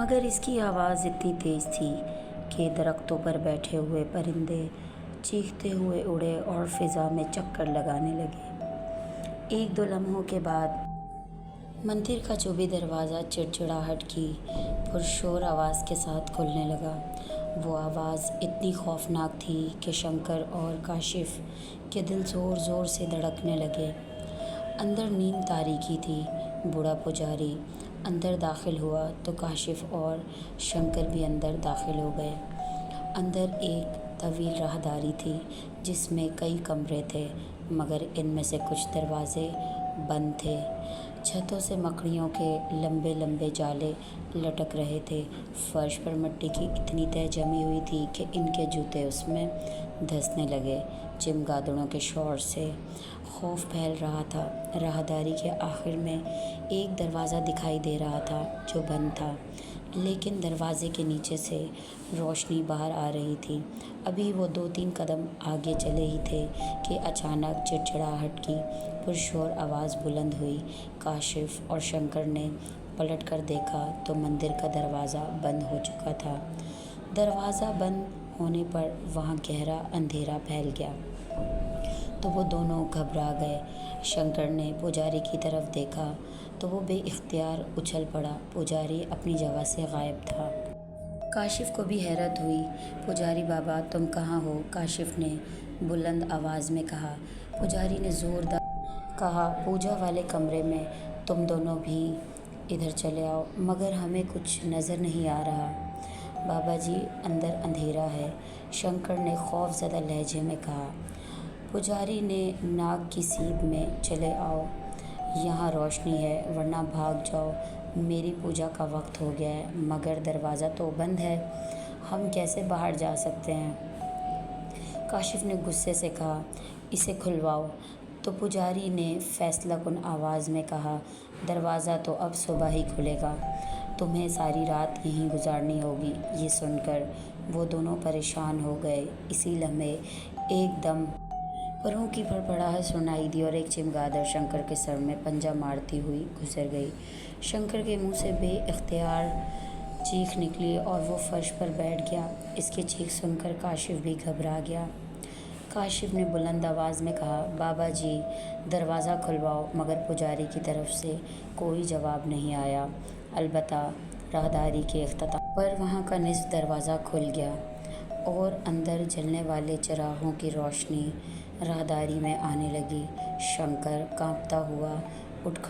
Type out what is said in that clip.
مگر اس کی آواز اتنی تیز تھی کہ درختوں پر بیٹھے ہوئے پرندے چیختے ہوئے اڑے اور فضا میں چکر لگانے لگے۔ ایک دو لمحوں کے بعد مندر کا جو بھی دروازہ چڑچڑاہٹ کی پرشور آواز کے ساتھ کھلنے لگا۔ وہ آواز اتنی خوفناک تھی کہ شنکر اور کاشف کے دل زور زور سے دھڑکنے لگے۔ اندر نیم تاریکی تھی۔ بوڑھا پجاری اندر داخل ہوا تو کاشف اور شنکر بھی اندر داخل ہو گئے۔ اندر ایک طویل راہداری تھی جس میں کئی کمرے تھے، مگر ان میں سے کچھ دروازے بند تھے۔ چھتوں سے مکڑیوں کے لمبے لمبے جالے لٹک رہے تھے۔ فرش پر مٹی کی اتنی تہ جمی ہوئی تھی کہ ان کے جوتے اس میں دھنسنے لگے۔ چمگادڑوں کے شور سے خوف پھیل رہا تھا۔ راہداری کے آخر میں ایک دروازہ دکھائی دے رہا تھا جو بند تھا، لیکن دروازے کے نیچے سے روشنی باہر آ رہی تھی۔ ابھی وہ 2-3 قدم آگے چلے ہی تھے کہ اچانک چڑچڑاہٹ کی پرشور آواز بلند ہوئی۔ کاشف اور شنکر نے پلٹ کر دیکھا تو مندر کا دروازہ بند ہو چکا تھا۔ دروازہ بند ہونے پر وہاں گہرا اندھیرا پھیل گیا تو وہ دونوں گھبرا گئے۔ شنکر نے پجاری کی طرف دیکھا تو وہ بے اختیار اچھل پڑا۔ پجاری اپنی جگہ سے غائب تھا۔ کاشف کو بھی حیرت ہوئی۔ پجاری بابا تم کہاں ہو؟ کاشف نے بلند آواز میں کہا۔ پجاری نے زوردار کہا پوجا والے کمرے میں، تم دونوں بھی ادھر چلے آؤ۔ مگر ہمیں کچھ نظر نہیں آ رہا۔ بابا جی اندر اندھیرا ہے، شنکر نے خوف زدہ لہجے میں کہا۔ پجاری نے ناک کی سیدھ میں چلے آؤ، یہاں روشنی ہے، ورنہ بھاگ جاؤ، میری پوجا کا وقت ہو گیا ہے۔ مگر دروازہ تو بند ہے، ہم کیسے باہر جا سکتے ہیں؟ کاشف نے غصے سے کہا اسے کھلواؤ۔ تو پجاری نے فیصلہ کن آواز میں کہا دروازہ تو اب صبح ہی کھلے گا، تمہیں ساری رات یہیں گزارنی ہوگی۔ یہ سن کر وہ دونوں پریشان ہو گئے۔ اسی لمحے ایک دم پروں کی پھڑپڑاہٹ سنائی دی اور ایک چمگادڑ شنکر کے سر میں پنجہ مارتی ہوئی گزر گئی۔ شنکر کے منہ سے بے اختیار چیخ نکلی اور وہ فرش پر بیٹھ گیا۔ اس کی چیخ سن کر کاشف بھی گھبرا گیا۔ کاشف نے بلند آواز میں کہا بابا جی دروازہ کھلواؤ، مگر پجاری کی طرف سے کوئی جواب نہیں آیا۔ البتہ راہداری کے اختتام پر وہاں کا نصف دروازہ کھل گیا اور اندر جلنے والے چراغوں کی روشنی راہداری میں آنے لگی۔ شنکر کانپتا ہوا اٹھ